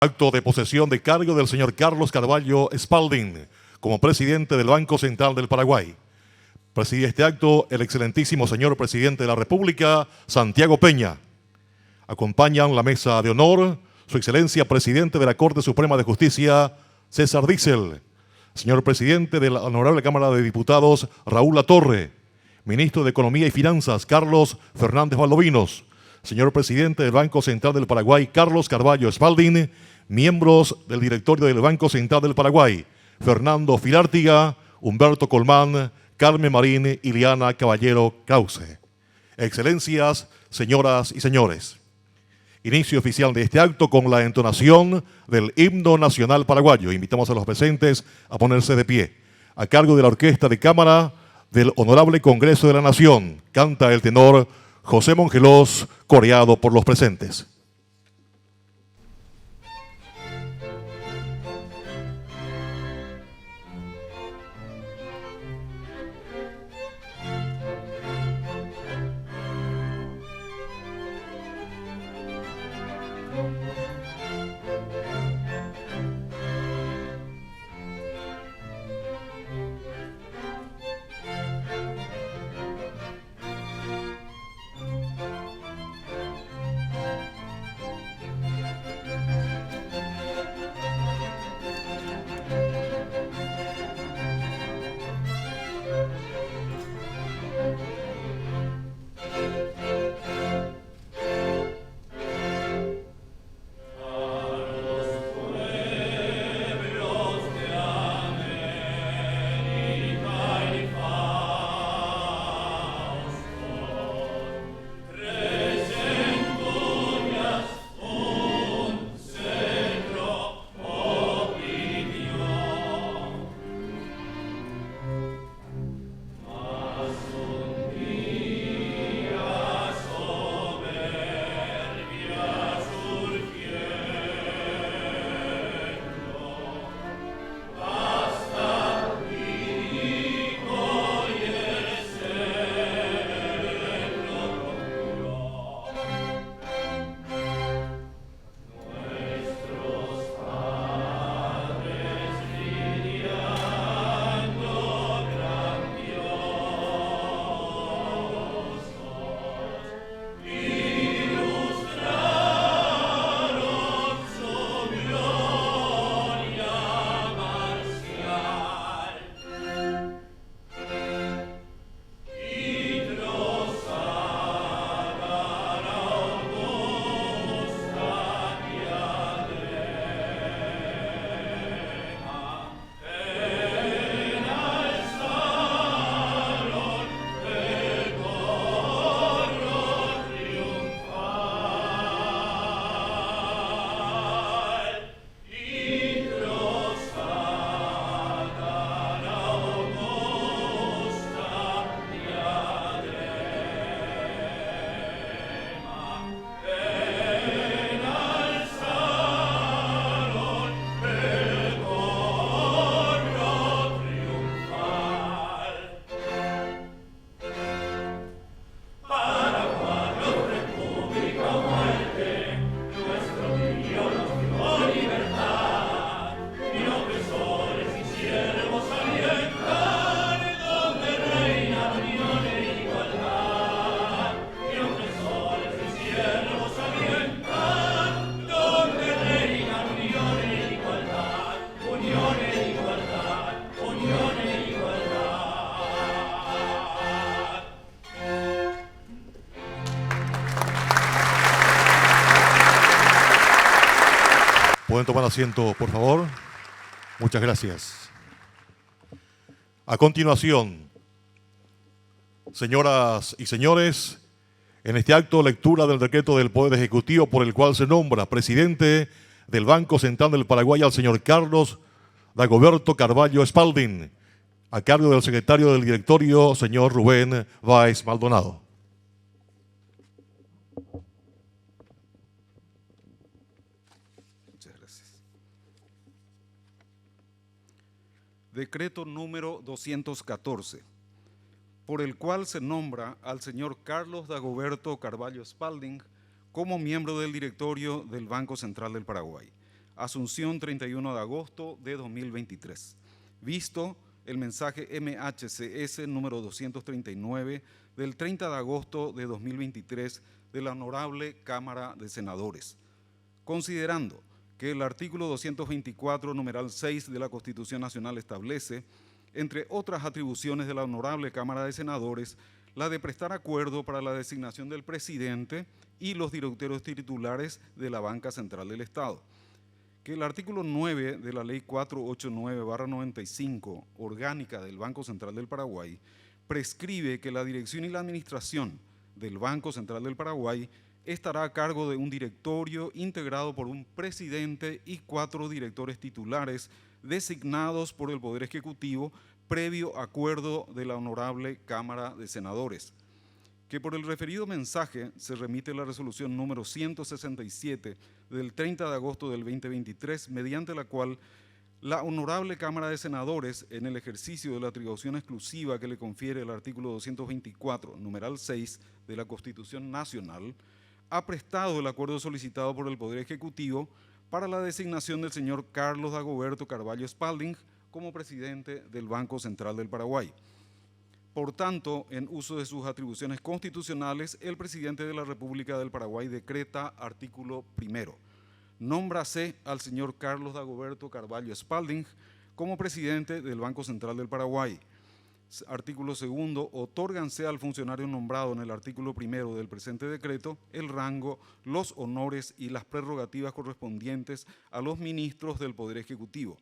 Acto de posesión de cargo del señor Carlos Carvalho Spalding como presidente del Banco Central del Paraguay. Preside este acto el excelentísimo señor presidente de la República, Santiago Peña. Acompañan la mesa de honor su excelencia presidente de la Corte Suprema de Justicia, César Dixel, señor presidente de la Honorable Cámara de Diputados, Raúl Latorre, ministro de Economía y Finanzas, Carlos Fernández Valdovinos, señor presidente del Banco Central del Paraguay, Carlos Carvalho Spalding, miembros del directorio del Banco Central del Paraguay, Fernando Filártiga, Humberto Colmán, Carmen Marín y Liana Caballero Krause. Excelencias, señoras y señores. Inicio oficial de este acto con la entonación del himno nacional paraguayo. Invitamos a los presentes a ponerse de pie. A cargo de la Orquesta de Cámara del Honorable Congreso de la Nación, canta el tenor José Mongelós, coreado por los presentes. ¿Pueden tomar asiento, por favor? Muchas gracias. A continuación, señoras y señores, en este acto, lectura del decreto del Poder Ejecutivo por el cual se nombra presidente del Banco Central del Paraguay al señor Carlos Dagoberto Carvalho Spalding, a cargo del secretario del directorio, señor Rubén Báez Maldonado. Decreto número 214, por el cual se nombra al señor Carlos Dagoberto Carvalho Spalding como miembro del directorio del Banco Central del Paraguay, Asunción, 31 de agosto de 2023. Visto el mensaje MHCS número 239 del 30 de agosto de 2023 de la Honorable Cámara de Senadores. Considerando que el artículo 224, numeral 6 de la Constitución Nacional establece, entre otras atribuciones de la Honorable Cámara de Senadores, la de prestar acuerdo para la designación del presidente y los directores titulares de la Banca Central del Estado. Que el artículo 9 de la Ley 489/95, orgánica del Banco Central del Paraguay, prescribe que la dirección y la administración del Banco Central del Paraguay estará a cargo de un directorio integrado por un presidente y 4 directores titulares designados por el Poder Ejecutivo previo acuerdo de la Honorable Cámara de Senadores. Que por el referido mensaje se remite la resolución número 167 del 30 de agosto del 2023, mediante la cual la Honorable Cámara de Senadores, en el ejercicio de la atribución exclusiva que le confiere el artículo 224, numeral 6 de la Constitución Nacional, ha prestado el acuerdo solicitado por el Poder Ejecutivo para la designación del señor Carlos Dagoberto Carvalho Spalding como presidente del Banco Central del Paraguay. Por tanto, en uso de sus atribuciones constitucionales, el presidente de la República del Paraguay decreta, artículo primero, nómbrase al señor Carlos Dagoberto Carvalho Spalding como presidente del Banco Central del Paraguay. Artículo segundo, otórganse al funcionario nombrado en el artículo primero del presente decreto el rango, los honores y las prerrogativas correspondientes a los ministros del Poder Ejecutivo.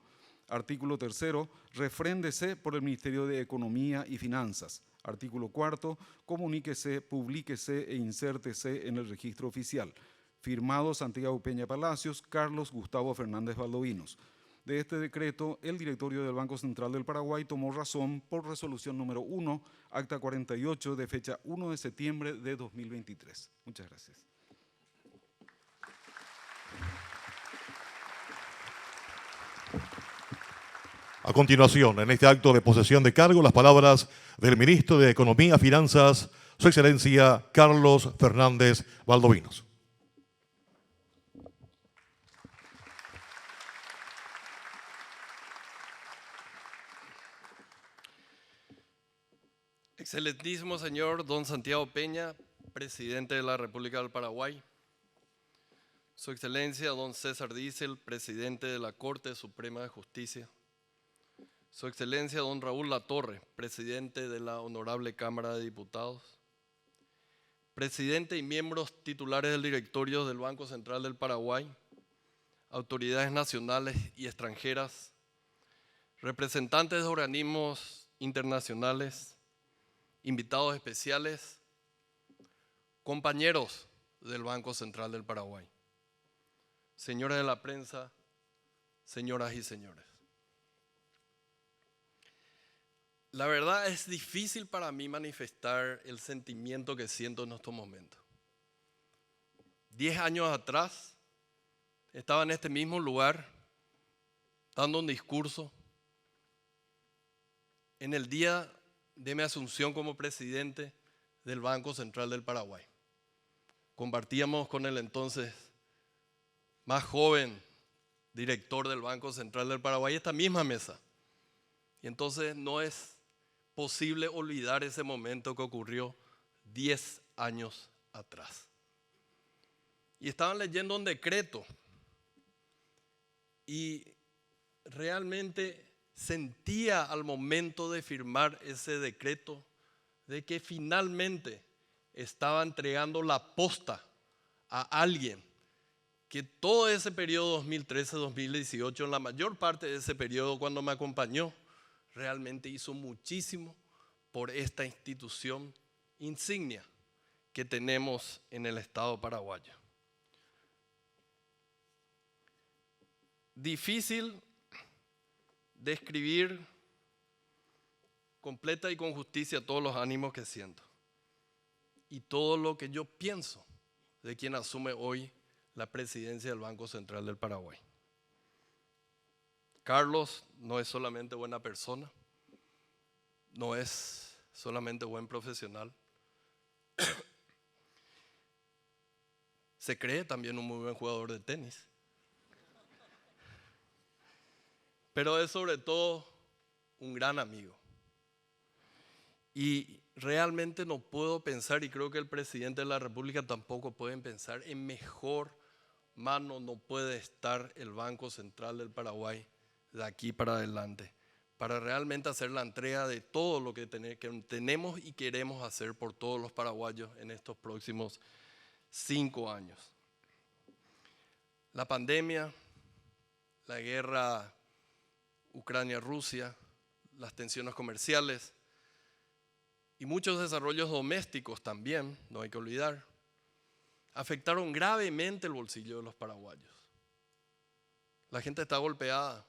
Artículo tercero, refréndese por el Ministerio de Economía y Finanzas. Artículo cuarto, comuníquese, publíquese e insértese en el registro oficial. Firmado Santiago Peña Palacios, Carlos Gustavo Fernández Valdovinos. De este decreto, el directorio del Banco Central del Paraguay tomó razón por resolución número 1, acta 48, de fecha 1 de septiembre de 2023. Muchas gracias. A continuación, en este acto de posesión de cargo, las palabras del ministro de Economía y Finanzas, Su Excelencia Carlos Fernández Valdovinos. Excelentísimo señor don Santiago Peña, presidente de la República del Paraguay. Su Excelencia don César Diesel, presidente de la Corte Suprema de Justicia. Su Excelencia don Raúl Latorre, presidente de la Honorable Cámara de Diputados. Presidente y miembros titulares del directorio del Banco Central del Paraguay. Autoridades nacionales y extranjeras. Representantes de organismos internacionales. Invitados especiales, compañeros del Banco Central del Paraguay, señores de la prensa, señoras y señores. La verdad es difícil para mí manifestar el sentimiento que siento en estos momentos. 10 años atrás estaba en este mismo lugar dando un discurso en el día de mi asunción como presidente del Banco Central del Paraguay. Compartíamos con el entonces más joven director del Banco Central del Paraguay esta misma mesa. Y entonces no es posible olvidar ese momento que ocurrió 10 años atrás. Y estaban leyendo un decreto y realmente sentía al momento de firmar ese decreto de que finalmente estaba entregando la posta a alguien que todo ese periodo 2013-2018, en la mayor parte de ese periodo cuando me acompañó, realmente hizo muchísimo por esta institución insignia que tenemos en el Estado paraguayo. Difícil describir completa y con justicia todos los ánimos que siento y todo lo que yo pienso de quien asume hoy la presidencia del Banco Central del Paraguay. Carlos no es solamente buena persona, no es solamente buen profesional, se cree también un muy buen jugador de tenis. pero es sobre todo un gran amigo. Y realmente no puedo pensar, y creo que el presidente de la República tampoco puede pensar, en mejor mano no puede estar el Banco Central del Paraguay de aquí para adelante, para realmente hacer la entrega de todo lo que tenemos y queremos hacer por todos los paraguayos en estos próximos 5 años. La pandemia, la guerra Ucrania-Rusia, las tensiones comerciales y muchos desarrollos domésticos también, no hay que olvidar, afectaron gravemente el bolsillo de los paraguayos. La gente está golpeada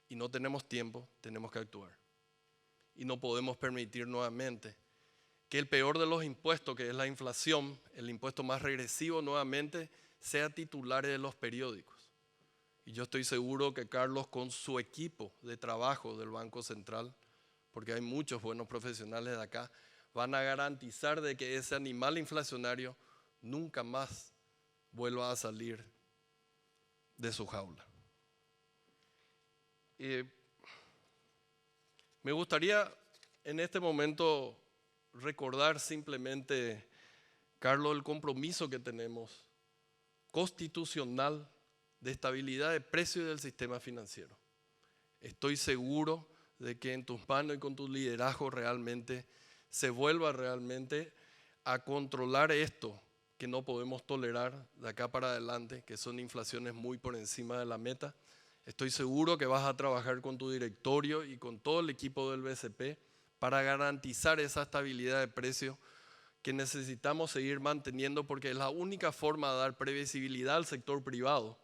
y no tenemos tiempo, tenemos que actuar. Y no podemos permitir nuevamente que el peor de los impuestos, que es la inflación, el impuesto más regresivo nuevamente, sea titular de los periódicos. Y yo estoy seguro que Carlos, con su equipo de trabajo del Banco Central, porque hay muchos buenos profesionales de acá, van a garantizar de que ese animal inflacionario nunca más vuelva a salir de su jaula. Me gustaría en este momento recordar simplemente, Carlos, el compromiso que tenemos constitucional de estabilidad de precios del sistema financiero. Estoy seguro de que en tus manos y con tu liderazgo realmente se vuelva realmente a controlar esto que no podemos tolerar de acá para adelante, que son inflaciones muy por encima de la meta. Estoy seguro que vas a trabajar con tu directorio y con todo el equipo del BCP para garantizar esa estabilidad de precios que necesitamos seguir manteniendo, porque es la única forma de dar previsibilidad al sector privado.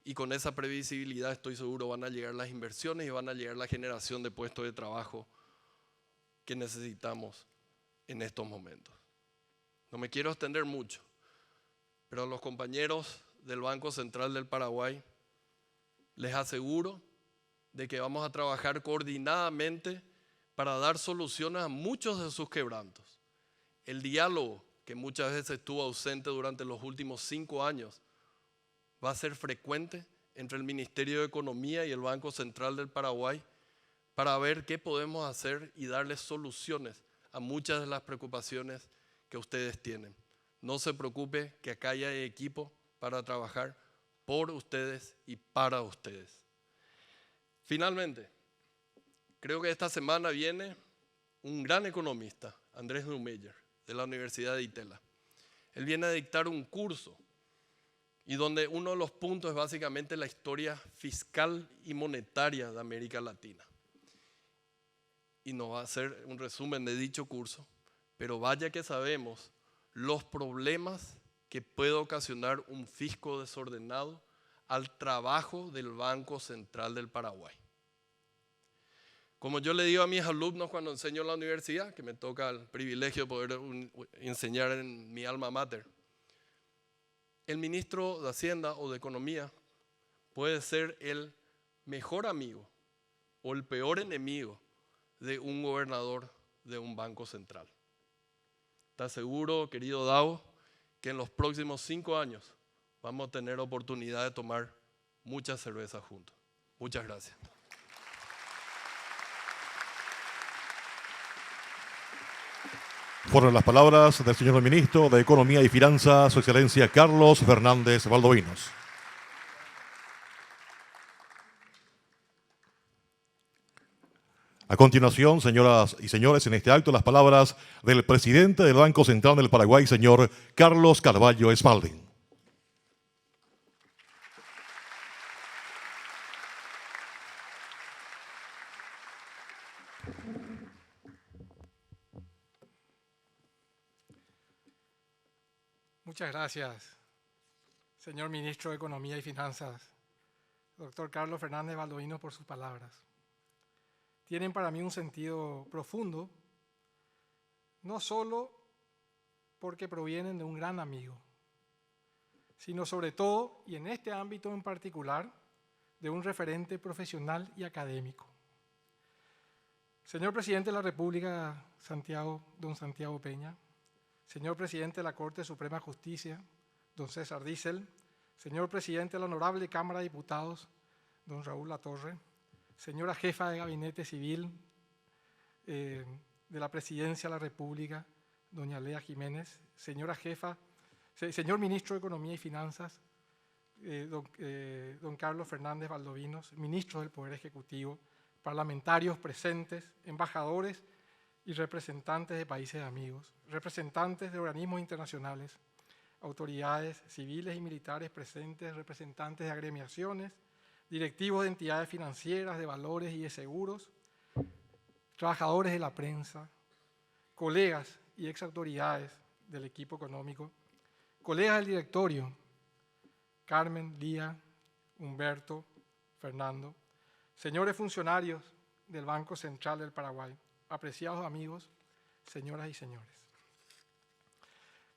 Y con esa previsibilidad estoy seguro van a llegar las inversiones y van a llegar la generación de puestos de trabajo que necesitamos en estos momentos. No me quiero extender mucho, pero a los compañeros del Banco Central del Paraguay les aseguro de que vamos a trabajar coordinadamente para dar soluciones a muchos de sus quebrantos. El diálogo, que muchas veces estuvo ausente durante los últimos 5 años, va a ser frecuente entre el Ministerio de Economía y el Banco Central del Paraguay para ver qué podemos hacer y darles soluciones a muchas de las preocupaciones que ustedes tienen. No se preocupe, que acá ya hay equipo para trabajar por ustedes y para ustedes. Finalmente, creo que esta semana viene un gran economista, Andrés Neumeyer, de la Universidad de Itela. Él viene a dictar un curso y donde uno de los puntos es básicamente la historia fiscal y monetaria de América Latina. Y nos va a hacer un resumen de dicho curso, pero vaya que sabemos los problemas que puede ocasionar un fisco desordenado al trabajo del Banco Central del Paraguay. Como yo le digo a mis alumnos cuando enseño en la universidad, que me toca el privilegio de poder enseñar en mi alma mater, el ministro de Hacienda o de Economía puede ser el mejor amigo o el peor enemigo de un gobernador de un banco central. ¿Estás seguro, querido Davo, que en los próximos 5 años vamos a tener oportunidad de tomar muchas cervezas juntos? Muchas gracias. Fueron las palabras del señor ministro de Economía y Finanzas, su excelencia Carlos Fernández Valdovinos. A continuación, señoras y señores, en este acto las palabras del presidente del Banco Central del Paraguay, señor Carlos Carvalho Spalding. Muchas gracias, señor ministro de Economía y Finanzas, doctor Carlos Fernández Valdovinos, por sus palabras. Tienen para mí un sentido profundo, no solo porque provienen de un gran amigo, sino sobre todo, y en este ámbito en particular, de un referente profesional y académico. Señor presidente de la República, don Santiago Peña, señor presidente de la Corte Suprema de Justicia, don César Dicel, señor presidente de la Honorable Cámara de Diputados, don Raúl Latorre, señora jefa de Gabinete Civil de la Presidencia de la República, doña Lea Jiménez, señor Ministro de Economía y Finanzas, don Carlos Fernández Valdovinos, ministros del Poder Ejecutivo, parlamentarios presentes, embajadores y representantes de países amigos, representantes de organismos internacionales, autoridades civiles y militares presentes, representantes de agremiaciones, directivos de entidades financieras, de valores y de seguros, trabajadores de la prensa, colegas y exautoridades del equipo económico, colegas del directorio, Carmen, Lía, Humberto, Fernando, señores funcionarios del Banco Central del Paraguay, apreciados amigos, señoras y señores.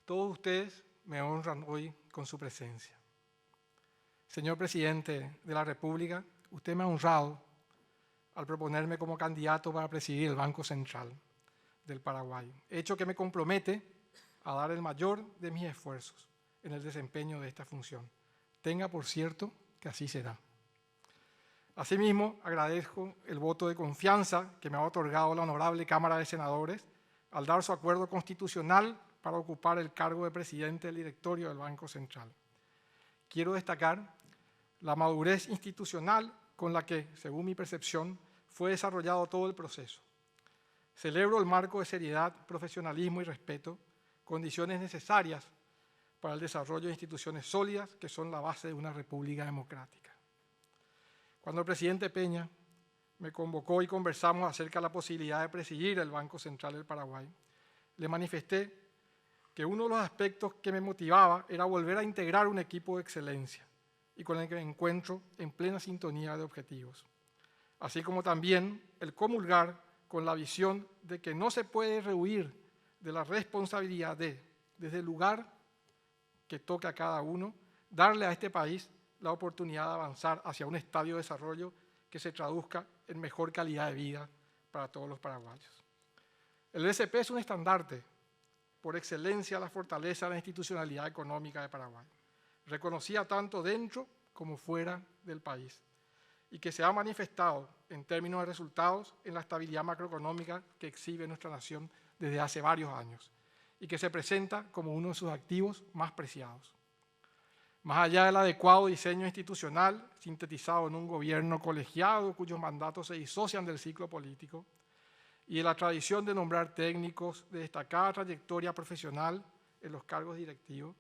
Todos ustedes me honran hoy con su presencia. Señor Presidente de la República, usted me ha honrado al proponerme como candidato para presidir el Banco Central del Paraguay, hecho que me compromete a dar el mayor de mis esfuerzos en el desempeño de esta función. Tenga por cierto que así será. Asimismo, agradezco el voto de confianza que me ha otorgado la Honorable Cámara de Senadores al dar su acuerdo constitucional para ocupar el cargo de presidente del directorio del Banco Central. Quiero destacar la madurez institucional con la que, según mi percepción, fue desarrollado todo el proceso. Celebro el marco de seriedad, profesionalismo y respeto, condiciones necesarias para el desarrollo de instituciones sólidas que son la base de una república democrática. Cuando el presidente Peña me convocó y conversamos acerca de la posibilidad de presidir el Banco Central del Paraguay, le manifesté que uno de los aspectos que me motivaba era volver a integrar un equipo de excelencia y con el que me encuentro en plena sintonía de objetivos, así como también el comulgar con la visión de que no se puede rehuir de la responsabilidad de, desde el lugar que toque a cada uno, darle a este país la oportunidad de avanzar hacia un estadio de desarrollo que se traduzca en mejor calidad de vida para todos los paraguayos. El BCP es un estandarte por excelencia la fortaleza de la institucionalidad económica de Paraguay, reconocida tanto dentro como fuera del país, y que se ha manifestado en términos de resultados en la estabilidad macroeconómica que exhibe nuestra nación desde hace varios años, y que se presenta como uno de sus activos más preciados. Más allá del adecuado diseño institucional, sintetizado en un gobierno colegiado cuyos mandatos se disocian del ciclo político, y de la tradición de nombrar técnicos de destacada trayectoria profesional en los cargos directivos,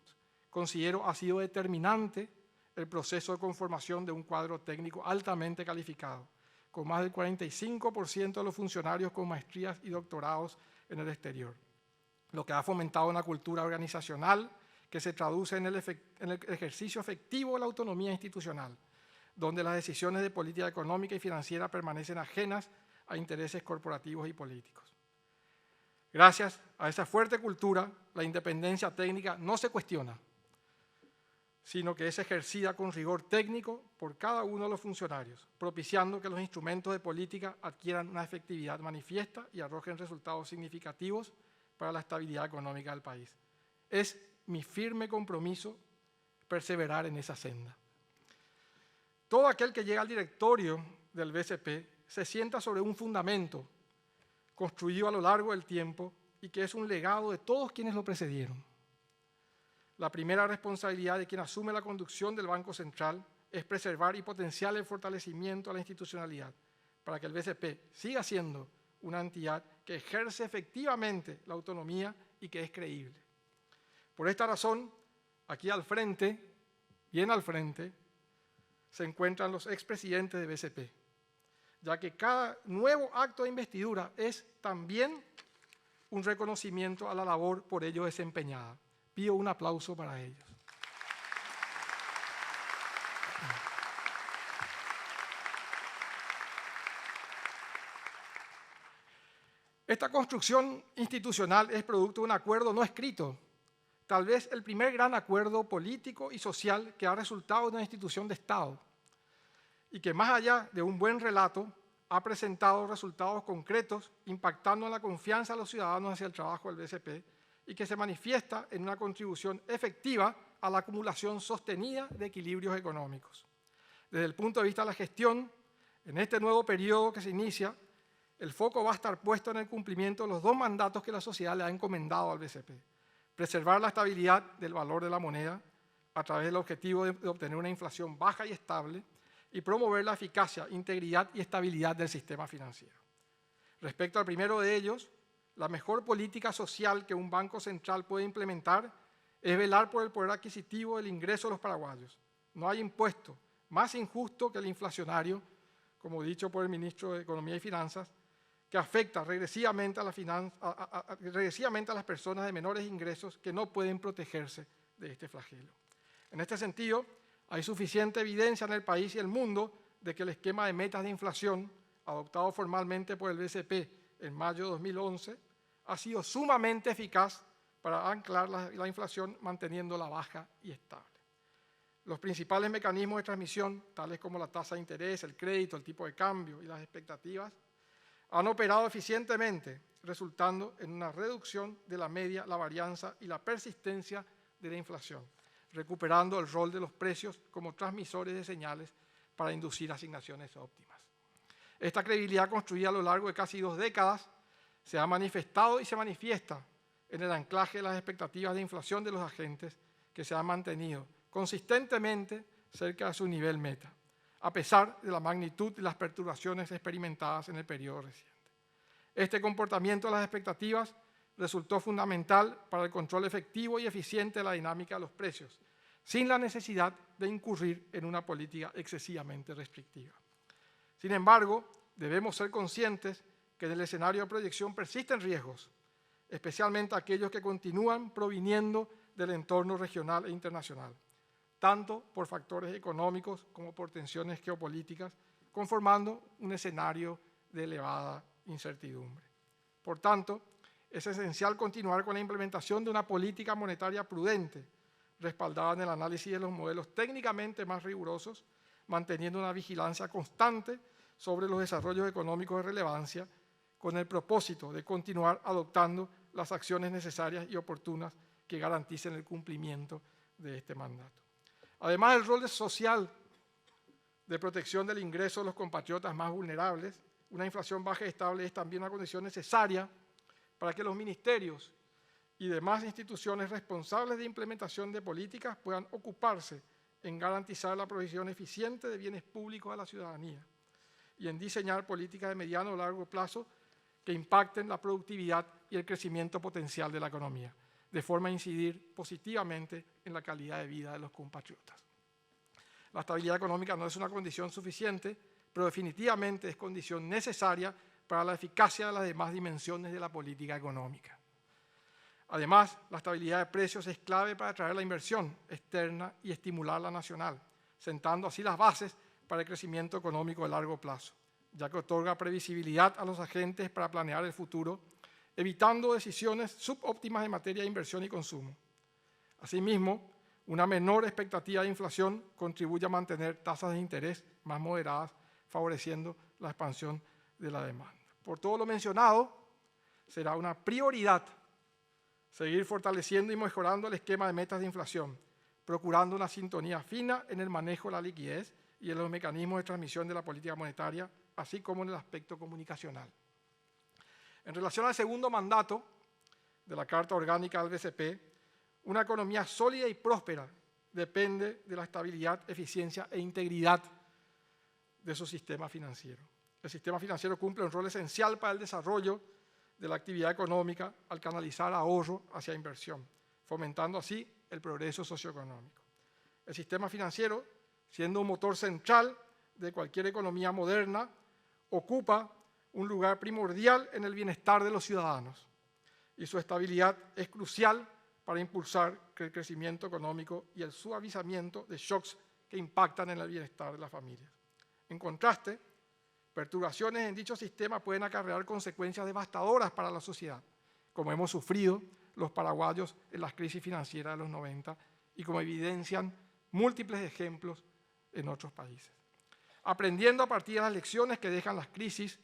considero ha sido determinante el proceso de conformación de un cuadro técnico altamente calificado, con más del 45% de los funcionarios con maestrías y doctorados en el exterior, lo que ha fomentado una cultura organizacional que se traduce en el ejercicio efectivo de la autonomía institucional, donde las decisiones de política económica y financiera permanecen ajenas a intereses corporativos y políticos. Gracias a esa fuerte cultura, la independencia técnica no se cuestiona, sino que es ejercida con rigor técnico por cada uno de los funcionarios, propiciando que los instrumentos de política adquieran una efectividad manifiesta y arrojen resultados significativos para la estabilidad económica del país. Es mi firme compromiso perseverar en esa senda. Todo aquel que llega al directorio del BCP se sienta sobre un fundamento construido a lo largo del tiempo y que es un legado de todos quienes lo precedieron. La primera responsabilidad de quien asume la conducción del Banco Central es preservar y potenciar el fortalecimiento de la institucionalidad para que el BCP siga siendo una entidad que ejerce efectivamente la autonomía y que es creíble. Por esta razón, aquí al frente, bien al frente, se encuentran los expresidentes de BCP, ya que cada nuevo acto de investidura es también un reconocimiento a la labor por ellos desempeñada. Pido un aplauso para ellos. Esta construcción institucional es producto de un acuerdo no escrito, tal vez el primer gran acuerdo político y social que ha resultado de una institución de Estado y que más allá de un buen relato ha presentado resultados concretos impactando en la confianza de los ciudadanos hacia el trabajo del BCP y que se manifiesta en una contribución efectiva a la acumulación sostenida de equilibrios económicos. Desde el punto de vista de la gestión, En este nuevo periodo que se inicia, el foco va a estar puesto en el cumplimiento de los dos mandatos que la sociedad le ha encomendado al BCP. Preservar la estabilidad del valor de la moneda a través del objetivo de obtener una inflación baja y estable y promover la eficacia, integridad y estabilidad del sistema financiero. Respecto al primero de ellos, la mejor política social que un banco central puede implementar es velar por el poder adquisitivo del ingreso de los paraguayos. No hay impuesto más injusto que el inflacionario, como dicho por el ministro de Economía y Finanzas, que afecta regresivamente a las personas de menores ingresos que no pueden protegerse de este flagelo. En este sentido, hay suficiente evidencia en el país y el mundo de que el esquema de metas de inflación, adoptado formalmente por el BCP en mayo de 2011, ha sido sumamente eficaz para anclar la inflación manteniéndola baja y estable. Los principales mecanismos de transmisión, tales como la tasa de interés, el crédito, el tipo de cambio y las expectativas, han operado eficientemente, resultando en una reducción de la media, la varianza y la persistencia de la inflación, recuperando el rol de los precios como transmisores de señales para inducir asignaciones óptimas. Esta credibilidad construida a lo largo de casi 2 décadas se ha manifestado y se manifiesta en el anclaje de las expectativas de inflación de los agentes que se han mantenido consistentemente cerca de su nivel meta, a pesar de la magnitud de las perturbaciones experimentadas en el periodo reciente. Este comportamiento de las expectativas resultó fundamental para el control efectivo y eficiente de la dinámica de los precios, sin la necesidad de incurrir en una política excesivamente restrictiva. Sin embargo, debemos ser conscientes que en el escenario de proyección persisten riesgos, especialmente aquellos que continúan proviniendo del entorno regional e internacional, tanto por factores económicos como por tensiones geopolíticas, conformando un escenario de elevada incertidumbre. Por tanto, es esencial continuar con la implementación de una política monetaria prudente, respaldada en el análisis de los modelos técnicamente más rigurosos, manteniendo una vigilancia constante sobre los desarrollos económicos de relevancia, con el propósito de continuar adoptando las acciones necesarias y oportunas que garanticen el cumplimiento de este mandato. Además del rol social de protección del ingreso de los compatriotas más vulnerables, una inflación baja y estable es también una condición necesaria para que los ministerios y demás instituciones responsables de implementación de políticas puedan ocuparse en garantizar la provisión eficiente de bienes públicos a la ciudadanía y en diseñar políticas de mediano o largo plazo que impacten la productividad y el crecimiento potencial de la economía, de forma a incidir positivamente en la calidad de vida de los compatriotas. La estabilidad económica no es una condición suficiente, pero definitivamente es condición necesaria para la eficacia de las demás dimensiones de la política económica. Además, la estabilidad de precios es clave para atraer la inversión externa y estimular la nacional, sentando así las bases para el crecimiento económico de largo plazo, ya que otorga previsibilidad a los agentes para planear el futuro, evitando decisiones subóptimas en materia de inversión y consumo. Asimismo, una menor expectativa de inflación contribuye a mantener tasas de interés más moderadas, favoreciendo la expansión de la demanda. Por todo lo mencionado, será una prioridad seguir fortaleciendo y mejorando el esquema de metas de inflación, procurando una sintonía fina en el manejo de la liquidez y en los mecanismos de transmisión de la política monetaria, así como en el aspecto comunicacional. En relación al segundo mandato de la Carta Orgánica del BCP, una economía sólida y próspera depende de la estabilidad, eficiencia e integridad de su sistema financiero. El sistema financiero cumple un rol esencial para el desarrollo de la actividad económica al canalizar ahorro hacia inversión, fomentando así el progreso socioeconómico. El sistema financiero, siendo un motor central de cualquier economía moderna, ocupa un lugar primordial en el bienestar de los ciudadanos y su estabilidad es crucial para impulsar el crecimiento económico y el suavizamiento de shocks que impactan en el bienestar de las familias. En contraste, perturbaciones en dicho sistema pueden acarrear consecuencias devastadoras para la sociedad, como hemos sufrido los paraguayos en las crisis financieras de los 90 y como evidencian múltiples ejemplos en otros países. Aprendiendo a partir de las lecciones que dejan las crisis,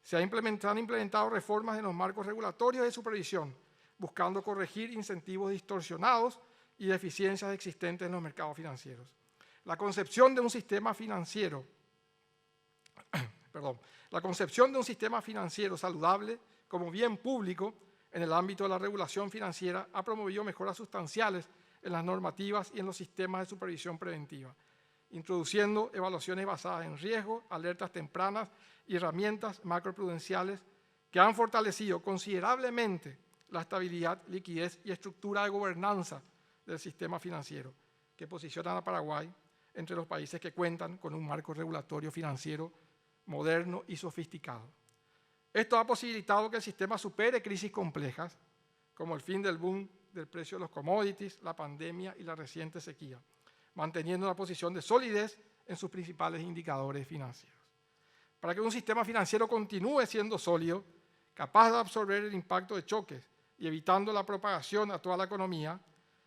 se han implementado reformas en los marcos regulatorios de supervisión, buscando corregir incentivos distorsionados y deficiencias existentes en los mercados financieros. La concepción de un sistema financiero La concepción de un sistema financiero saludable como bien público en el ámbito de la regulación financiera ha promovido mejoras sustanciales en las normativas y en los sistemas de supervisión preventiva, introduciendo evaluaciones basadas en riesgo, alertas tempranas y herramientas macroprudenciales que han fortalecido considerablemente la estabilidad, liquidez y estructura de gobernanza del sistema financiero, que posicionan a Paraguay entre los países que cuentan con un marco regulatorio financiero moderno y sofisticado. Esto ha posibilitado que el sistema supere crisis complejas, como el fin del boom del precio de los commodities, la pandemia y la reciente sequía, manteniendo una posición de solidez en sus principales indicadores financieros. Para que un sistema financiero continúe siendo sólido, capaz de absorber el impacto de choques y evitando la propagación a toda la economía,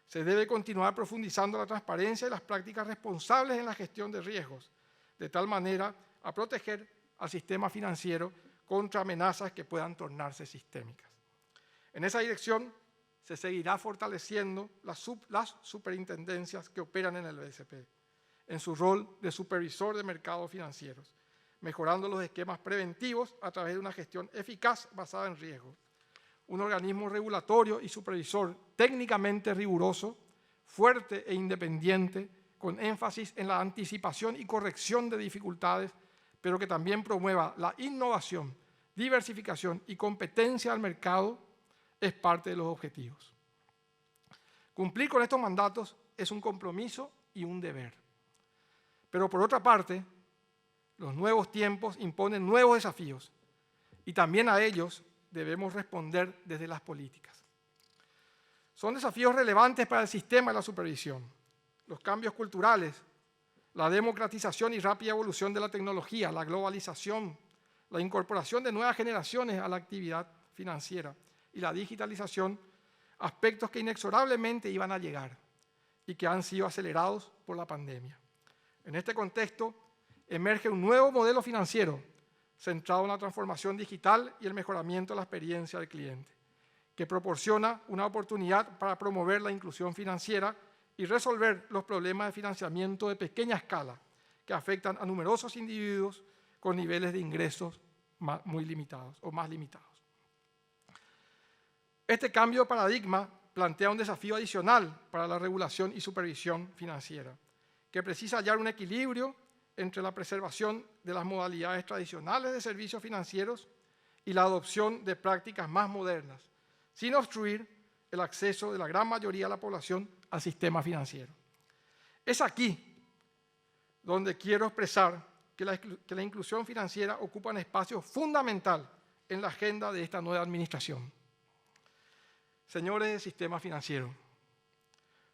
se debe continuar profundizando la transparencia y las prácticas responsables en la gestión de riesgos, de tal manera a proteger al sistema financiero contra amenazas que puedan tornarse sistémicas. En esa dirección, se seguirá fortaleciendo las superintendencias que operan en el BCP, en su rol de supervisor de mercados financieros, mejorando los esquemas preventivos a través de una gestión eficaz basada en riesgos. Un organismo regulatorio y supervisor técnicamente riguroso, fuerte e independiente, con énfasis en la anticipación y corrección de dificultades, pero que también promueva la innovación, diversificación y competencia al mercado, es parte de los objetivos. Cumplir con estos mandatos es un compromiso y un deber. Pero por otra parte, los nuevos tiempos imponen nuevos desafíos y también a ellos debemos responder desde las políticas. Son desafíos relevantes para el sistema de la supervisión. Los cambios culturales, la democratización y rápida evolución de la tecnología, la globalización, la incorporación de nuevas generaciones a la actividad financiera y la digitalización, aspectos que inexorablemente iban a llegar y que han sido acelerados por la pandemia. En este contexto, emerge un nuevo modelo financiero centrado en la transformación digital y el mejoramiento de la experiencia del cliente, que proporciona una oportunidad para promover la inclusión financiera y resolver los problemas de financiamiento de pequeña escala que afectan a numerosos individuos con niveles de ingresos muy limitados o más limitados. Este cambio de paradigma plantea un desafío adicional para la regulación y supervisión financiera, que precisa hallar un equilibrio entre la preservación de las modalidades tradicionales de servicios financieros y la adopción de prácticas más modernas, sin obstruir el acceso de la gran mayoría de la población al sistema financiero. Es aquí donde quiero expresar que la inclusión financiera ocupa un espacio fundamental en la agenda de esta nueva administración. Señores del sistema financiero,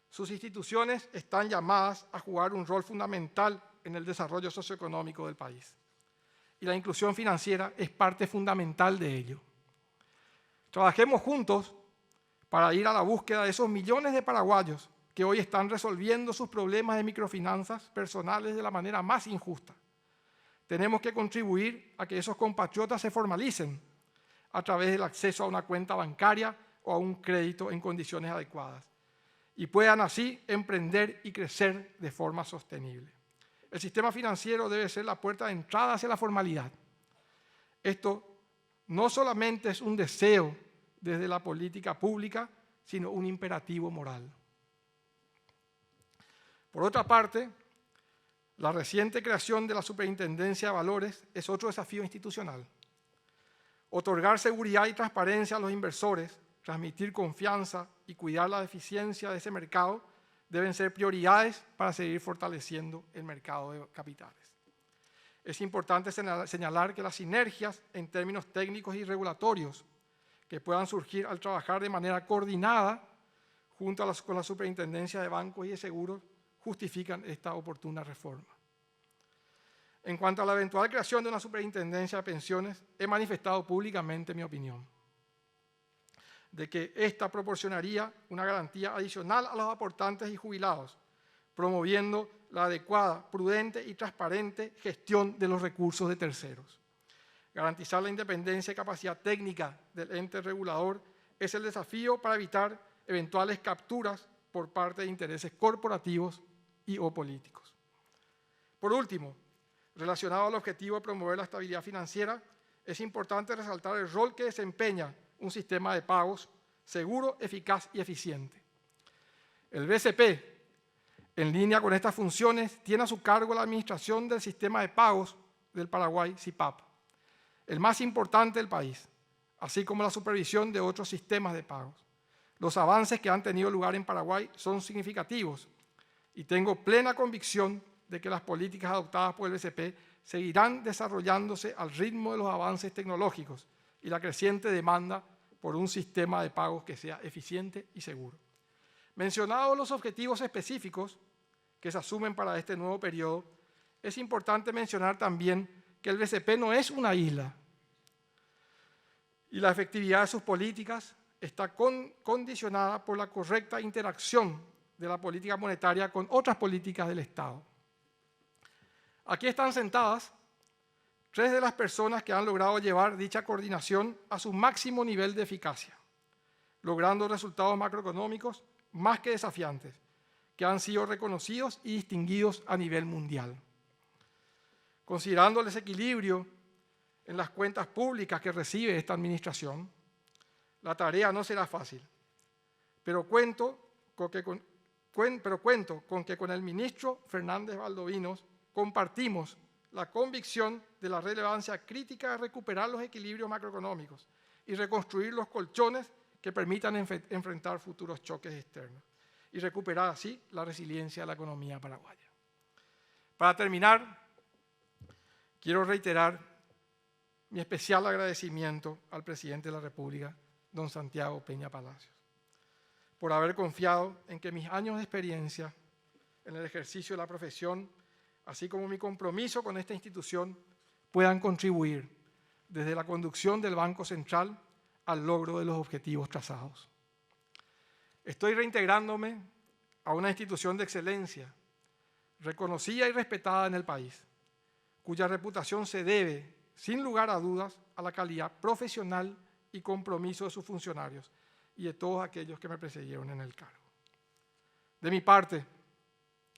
sus instituciones están llamadas a jugar un rol fundamental en el desarrollo socioeconómico del país. Y la inclusión financiera es parte fundamental de ello. Trabajemos juntos para ir a la búsqueda de esos millones de paraguayos que hoy están resolviendo sus problemas de microfinanzas personales de la manera más injusta. Tenemos que contribuir a que esos compatriotas se formalicen a través del acceso a una cuenta bancaria o a un crédito en condiciones adecuadas y puedan así emprender y crecer de forma sostenible. El sistema financiero debe ser la puerta de entrada hacia la formalidad. Esto no solamente es un deseo desde la política pública, sino un imperativo moral. Por otra parte, la reciente creación de la Superintendencia de Valores es otro desafío institucional. Otorgar seguridad y transparencia a los inversores, transmitir confianza y cuidar la eficiencia de ese mercado deben ser prioridades para seguir fortaleciendo el mercado de capitales. Es importante señalar que las sinergias en términos técnicos y regulatorios que puedan surgir al trabajar de manera coordinada junto con la Superintendencia de Bancos y de Seguros justifican esta oportuna reforma. En cuanto a la eventual creación de una Superintendencia de Pensiones, he manifestado públicamente mi opinión de que esta proporcionaría una garantía adicional a los aportantes y jubilados, promoviendo la adecuada, prudente y transparente gestión de los recursos de terceros. Garantizar la independencia y capacidad técnica del ente regulador es el desafío para evitar eventuales capturas por parte de intereses corporativos y o políticos. Por último, relacionado al objetivo de promover la estabilidad financiera, es importante resaltar el rol que desempeña un sistema de pagos seguro, eficaz y eficiente. El BCP, en línea con estas funciones, tiene a su cargo la administración del sistema de pagos del Paraguay, SIPAP, el más importante del país, así como la supervisión de otros sistemas de pagos. Los avances que han tenido lugar en Paraguay son significativos y tengo plena convicción de que las políticas adoptadas por el BCP seguirán desarrollándose al ritmo de los avances tecnológicos y la creciente demanda por un sistema de pagos que sea eficiente y seguro. Mencionados los objetivos específicos que se asumen para este nuevo periodo, es importante mencionar también que el BCP no es una isla y la efectividad de sus políticas está condicionada por la correcta interacción de la política monetaria con otras políticas del Estado. Aquí están sentadas 3 de las personas que han logrado llevar dicha coordinación a su máximo nivel de eficacia, logrando resultados macroeconómicos más que desafiantes, que han sido reconocidos y distinguidos a nivel mundial. Considerando el desequilibrio en las cuentas públicas que recibe esta administración, la tarea no será fácil, pero cuento con que con el ministro Fernández Valdovinos compartimos la convicción de la relevancia crítica de recuperar los equilibrios macroeconómicos y reconstruir los colchones que permitan enfrentar futuros choques externos y recuperar así la resiliencia de la economía paraguaya. Para terminar, quiero reiterar mi especial agradecimiento al presidente de la República, don Santiago Peña Palacios, por haber confiado en que mis años de experiencia en el ejercicio de la profesión, así como mi compromiso con esta institución, puedan contribuir desde la conducción del Banco Central al logro de los objetivos trazados. Estoy reintegrándome a una institución de excelencia, reconocida y respetada en el país, cuya reputación se debe, sin lugar a dudas, a la calidad profesional y compromiso de sus funcionarios y de todos aquellos que me precedieron en el cargo. De mi parte,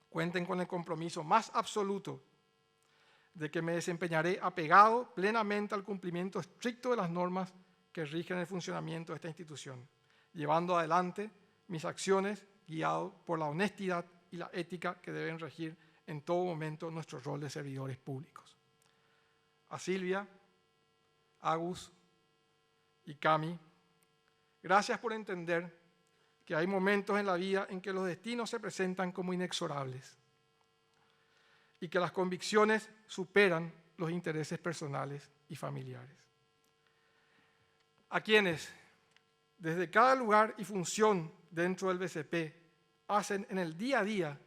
cuenten con el compromiso más absoluto de que me desempeñaré apegado plenamente al cumplimiento estricto de las normas que rigen el funcionamiento de esta institución, llevando adelante mis acciones guiado por la honestidad y la ética que deben regir en todo momento nuestro rol de servidores públicos. A Silvia, Agus y Cami, gracias por entender que hay momentos en la vida en que los destinos se presentan como inexorables y que las convicciones superan los intereses personales y familiares. A quienes, desde cada lugar y función dentro del BCP, hacen en el día a día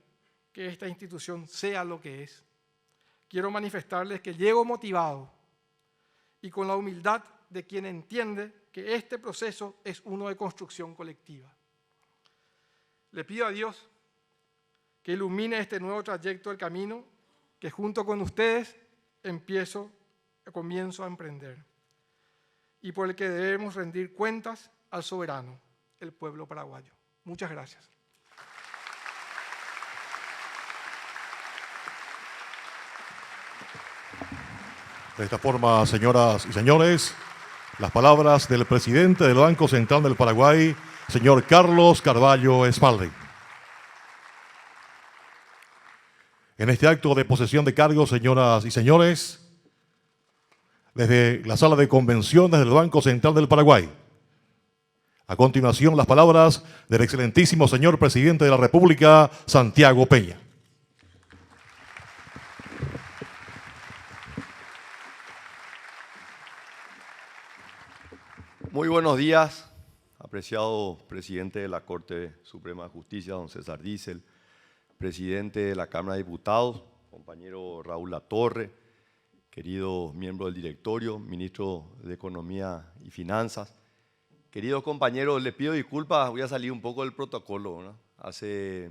que esta institución sea lo que es, quiero manifestarles que llego motivado y con la humildad de quien entiende que este proceso es uno de construcción colectiva. Le pido a Dios que ilumine este nuevo trayecto del camino que junto con ustedes comienzo a emprender y por el que debemos rendir cuentas al soberano, el pueblo paraguayo. Muchas gracias. De esta forma, señoras y señores, las palabras del presidente del Banco Central del Paraguay, señor Carlos Carvalho Spalding. En este acto de posesión de cargos, señoras y señores, desde la sala de convenciones del Banco Central del Paraguay, a continuación las palabras del excelentísimo señor presidente de la República, Santiago Peña. Muy buenos días, apreciado presidente de la Corte Suprema de Justicia, don César Diesel, presidente de la Cámara de Diputados, compañero Raúl Latorre, querido miembro del directorio, ministro de Economía y Finanzas. Queridos compañeros, les pido disculpas, voy a salir un poco del protocolo, ¿no? Hace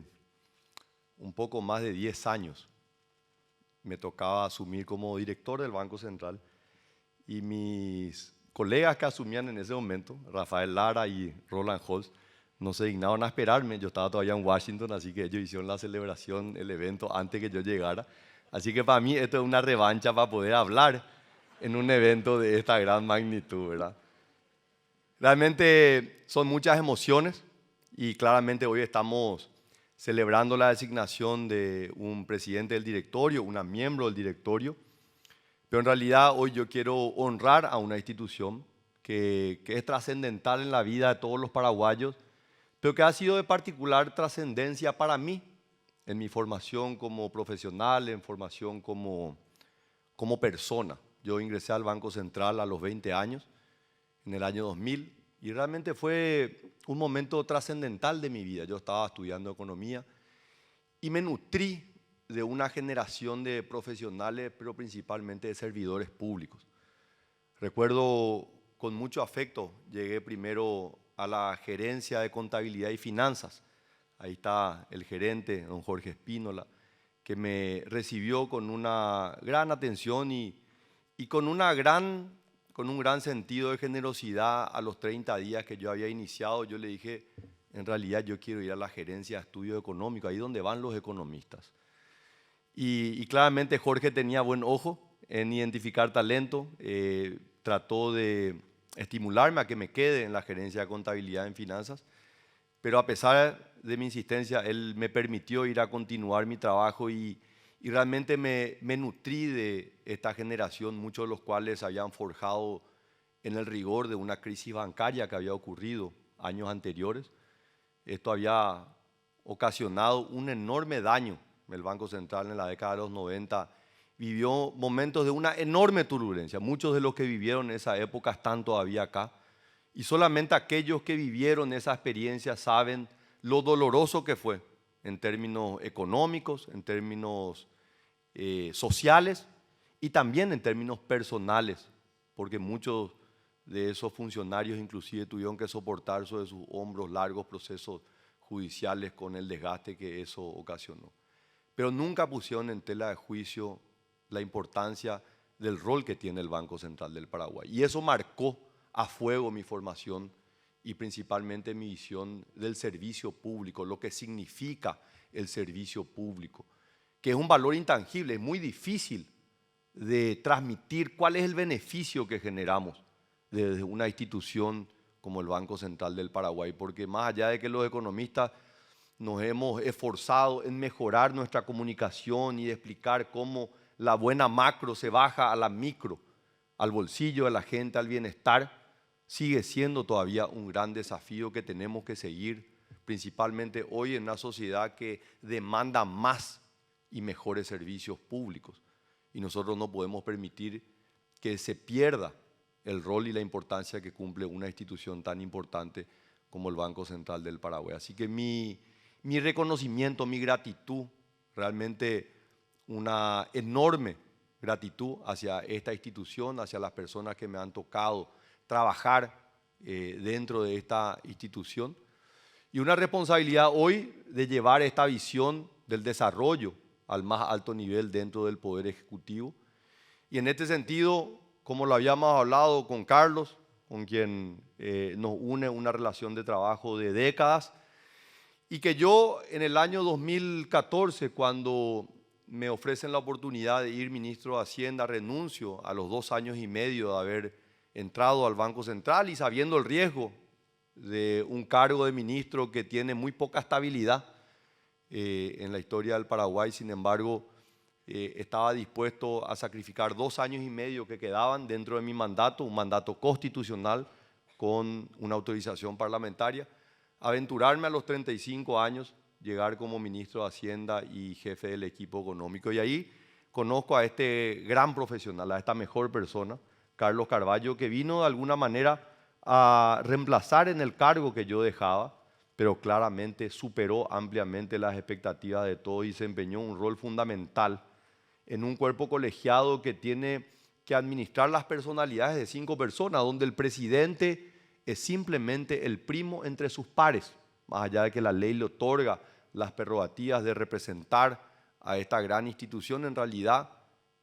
un poco más de 10 años me tocaba asumir como director del Banco Central y mis colegas que asumían en ese momento, Rafael Lara y Roland Holz, no se dignaban a esperarme. Yo estaba todavía en Washington, así que ellos hicieron la celebración, el evento, antes que yo llegara. Así que para mí esto es una revancha para poder hablar en un evento de esta gran magnitud, ¿verdad? Realmente son muchas emociones y claramente hoy estamos celebrando la designación de un presidente del directorio, una miembro del directorio, pero en realidad hoy yo quiero honrar a una institución que es trascendental en la vida de todos los paraguayos, pero que ha sido de particular trascendencia para mí, en mi formación como profesional, en formación como persona. Yo ingresé al Banco Central a los 20 años, en el año 2000, y realmente fue un momento trascendental de mi vida. Yo estaba estudiando economía y me nutrí de una generación de profesionales, pero principalmente de servidores públicos. Recuerdo con mucho afecto, llegué primero a la gerencia de contabilidad y finanzas. Ahí está el gerente, don Jorge Espínola, que me recibió con una gran atención y con un gran sentido de generosidad. A los 30 días que yo había iniciado, yo le dije, en realidad yo quiero ir a la gerencia de estudios económicos, ahí donde van los economistas. Y claramente Jorge tenía buen ojo en identificar talento, trató de estimularme a que me quede en la gerencia de contabilidad en finanzas, pero a pesar de mi insistencia, él me permitió ir a continuar mi trabajo y realmente me nutrí de esta generación, muchos de los cuales habían forjado en el rigor de una crisis bancaria que había ocurrido años anteriores. Esto había ocasionado un enorme daño. El Banco Central en la década de los 90 vivió momentos de una enorme turbulencia. Muchos de los que vivieron en esa época están todavía acá. Y solamente aquellos que vivieron esa experiencia saben lo doloroso que fue en términos económicos, en términos sociales y también en términos personales, porque muchos de esos funcionarios inclusive tuvieron que soportar sobre sus hombros largos procesos judiciales con el desgaste que eso ocasionó. Pero nunca pusieron en tela de juicio la importancia del rol que tiene el Banco Central del Paraguay. Y eso marcó a fuego mi formación y principalmente mi visión del servicio público, lo que significa el servicio público, que es un valor intangible, es muy difícil de transmitir cuál es el beneficio que generamos desde una institución como el Banco Central del Paraguay, porque más allá de que los economistas nos hemos esforzado en mejorar nuestra comunicación y de explicar cómo la buena macro se baja a la micro, al bolsillo de la gente, al bienestar, sigue siendo todavía un gran desafío que tenemos que seguir, principalmente hoy en una sociedad que demanda más y mejores servicios públicos. Y nosotros no podemos permitir que se pierda el rol y la importancia que cumple una institución tan importante como el Banco Central del Paraguay. Así que mi reconocimiento, mi gratitud, realmente una enorme gratitud hacia esta institución, hacia las personas que me han tocado trabajar dentro de esta institución, y una responsabilidad hoy de llevar esta visión del desarrollo al más alto nivel dentro del Poder Ejecutivo. Y en este sentido, como lo habíamos hablado con Carlos, con quien nos une una relación de trabajo de décadas, y que yo en el año 2014, cuando me ofrecen la oportunidad de ir ministro de Hacienda, renuncio a los 2 años y medio de haber entrado al Banco Central y sabiendo el riesgo de un cargo de ministro que tiene muy poca estabilidad en la historia del Paraguay. Sin embargo, estaba dispuesto a sacrificar 2 años y medio que quedaban dentro de mi mandato, un mandato constitucional con una autorización parlamentaria, aventurarme a los 35 años, llegar como ministro de Hacienda y jefe del equipo económico. Y ahí conozco a este gran profesional, a esta mejor persona, Carlos Carvalho, que vino de alguna manera a reemplazar en el cargo que yo dejaba, pero claramente superó ampliamente las expectativas de todos y desempeñó un rol fundamental en un cuerpo colegiado que tiene que administrar las personalidades de 5 personas, donde el presidente es simplemente el primo entre sus pares, más allá de que la ley le otorga las prerrogativas de representar a esta gran institución, en realidad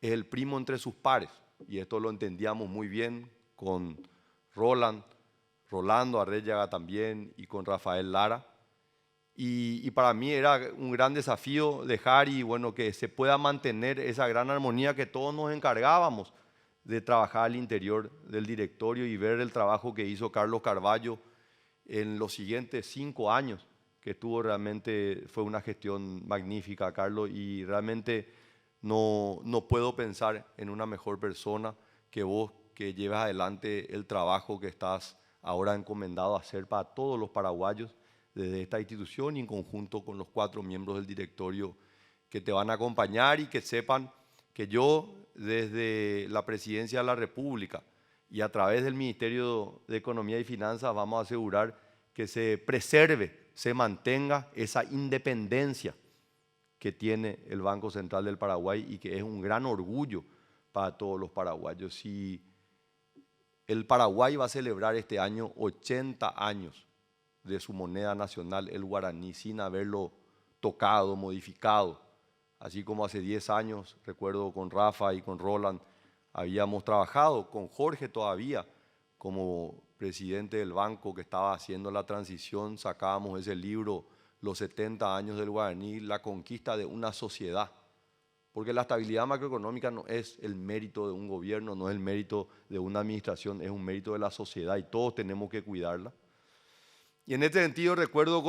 es el primo entre sus pares. Y esto lo entendíamos muy bien con Rolando Arrellaga también y con Rafael Lara. y para mí era un gran desafío dejar y bueno, que se pueda mantener esa gran armonía que todos nos encargábamos de trabajar al interior del directorio y ver el trabajo que hizo Carlos Carvalho en los siguientes 5 años, que estuvo realmente, fue una gestión magnífica, Carlos, y realmente no puedo pensar en una mejor persona que vos, que llevas adelante el trabajo que estás ahora encomendado a hacer para todos los paraguayos desde esta institución y en conjunto con los 4 miembros del directorio que te van a acompañar, y que sepan que yo desde la Presidencia de la República y a través del Ministerio de Economía y Finanzas vamos a asegurar que se preserve, se mantenga esa independencia que tiene el Banco Central del Paraguay y que es un gran orgullo para todos los paraguayos. Y el Paraguay va a celebrar este año 80 años de su moneda nacional, el guaraní, sin haberlo tocado, modificado. Así como hace 10 años, recuerdo con Rafa y con Roland, habíamos trabajado, con Jorge todavía, como presidente del banco que estaba haciendo la transición, sacábamos ese libro, Los 70 años del guaraní, la conquista de una sociedad. Porque la estabilidad macroeconómica no es el mérito de un gobierno, no es el mérito de una administración, es un mérito de la sociedad y todos tenemos que cuidarla. Y en este sentido recuerdo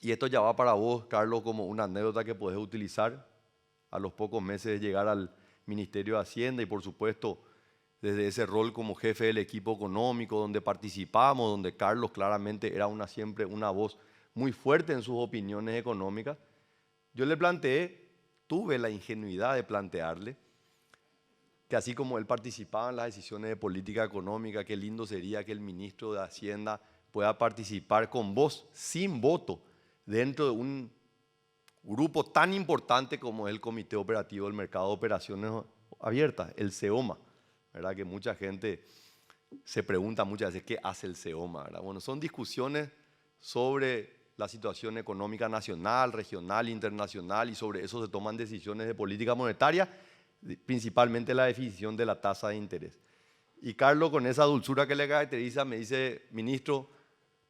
y esto ya va para vos, Carlos, como una anécdota que podés utilizar a los pocos meses de llegar al Ministerio de Hacienda y por supuesto desde ese rol como jefe del equipo económico donde participamos, donde Carlos claramente era siempre una voz muy fuerte en sus opiniones económicas. Yo le tuve la ingenuidad de plantearle que así como él participaba en las decisiones de política económica, qué lindo sería que el ministro de Hacienda pueda participar con voz, sin voto, dentro de un grupo tan importante como es el Comité Operativo del Mercado de Operaciones Abiertas, el CEOMA, ¿verdad? Que mucha gente se pregunta muchas veces qué hace el CEOMA, ¿verdad? Bueno, son discusiones sobre la situación económica nacional, regional, internacional, y sobre eso se toman decisiones de política monetaria, principalmente la definición de la tasa de interés. Y Carlos, con esa dulzura que le caracteriza, me dice: ministro,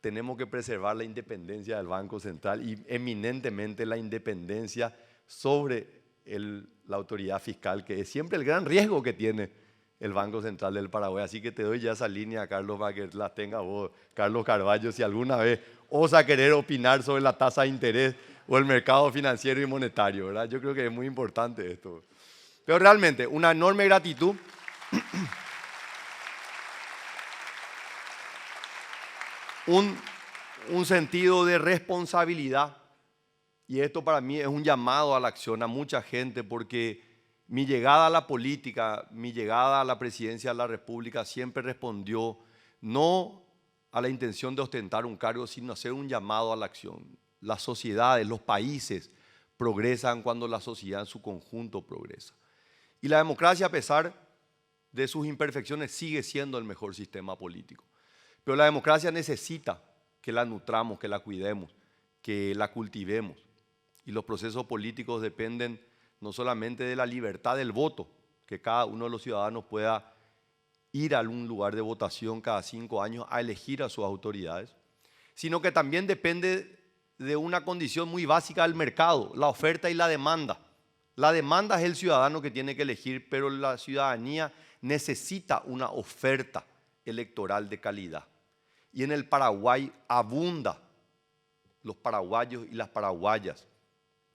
tenemos que preservar la independencia del Banco Central y eminentemente la independencia sobre la autoridad fiscal, que es siempre el gran riesgo que tiene el Banco Central del Paraguay. Así que te doy ya esa línea, Carlos, para que la tenga vos, Carlos Carvalho, si alguna vez osa querer opinar sobre la tasa de interés o el mercado financiero y monetario, ¿verdad? Yo creo que es muy importante esto. Pero realmente, una enorme gratitud. Un sentido de responsabilidad, y esto para mí es un llamado a la acción a mucha gente, porque mi llegada a la política, mi llegada a la presidencia de la República siempre respondió no a la intención de ostentar un cargo, sino hacer un llamado a la acción. Las sociedades, los países progresan cuando la sociedad en su conjunto progresa. Y la democracia, a pesar de sus imperfecciones, sigue siendo el mejor sistema político. Pero la democracia necesita que la nutramos, que la cuidemos, que la cultivemos. Y los procesos políticos dependen no solamente de la libertad del voto, que cada uno de los ciudadanos pueda ir a un lugar de votación cada 5 años a elegir a sus autoridades, sino que también depende de una condición muy básica del mercado, la oferta y la demanda. La demanda es el ciudadano que tiene que elegir, pero la ciudadanía necesita una oferta electoral de calidad. Y en el Paraguay abunda los paraguayos y las paraguayas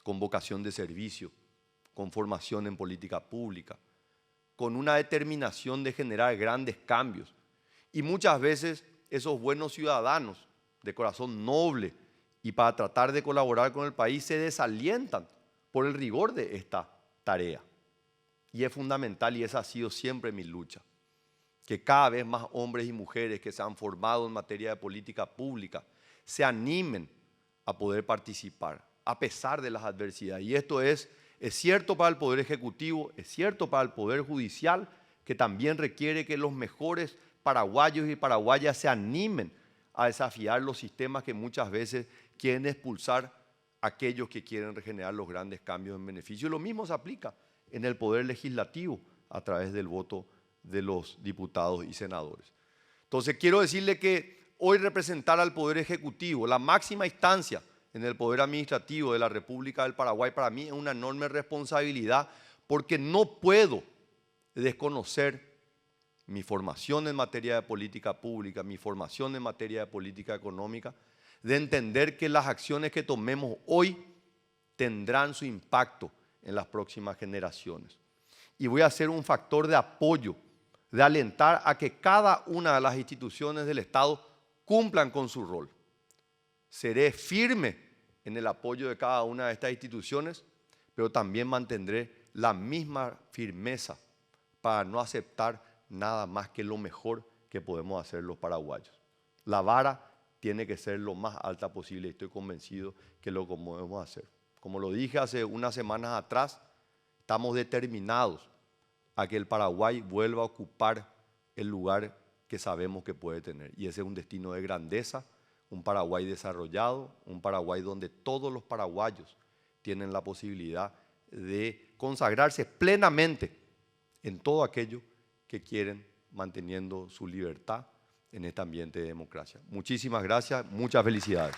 con vocación de servicio, con formación en política pública, con una determinación de generar grandes cambios. Y muchas veces esos buenos ciudadanos de corazón noble y para tratar de colaborar con el país se desalientan por el rigor de esta tarea. Y es fundamental, y esa ha sido siempre mi lucha, que cada vez más hombres y mujeres que se han formado en materia de política pública se animen a poder participar a pesar de las adversidades. Y esto es cierto para el Poder Ejecutivo, es cierto para el Poder Judicial, que también requiere que los mejores paraguayos y paraguayas se animen a desafiar los sistemas que muchas veces quieren expulsar a aquellos que quieren regenerar los grandes cambios en beneficio. Y lo mismo se aplica en el Poder Legislativo a través del voto de los diputados y senadores. Entonces quiero decirle que hoy representar al Poder Ejecutivo, la máxima instancia en el Poder Administrativo de la República del Paraguay, para mí es una enorme responsabilidad porque no puedo desconocer mi formación en materia de política pública, mi formación en materia de política económica, de entender que las acciones que tomemos hoy tendrán su impacto en las próximas generaciones. Y voy a ser un factor de apoyo, de alentar a que cada una de las instituciones del Estado cumplan con su rol. Seré firme en el apoyo de cada una de estas instituciones, pero también mantendré la misma firmeza para no aceptar nada más que lo mejor que podemos hacer los paraguayos. La vara tiene que ser lo más alta posible y estoy convencido que lo podemos hacer. Como lo dije hace unas semanas atrás, estamos determinados a que el Paraguay vuelva a ocupar el lugar que sabemos que puede tener. Y ese es un destino de grandeza, un Paraguay desarrollado, un Paraguay donde todos los paraguayos tienen la posibilidad de consagrarse plenamente en todo aquello que quieren, manteniendo su libertad en este ambiente de democracia. Muchísimas gracias, muchas felicidades.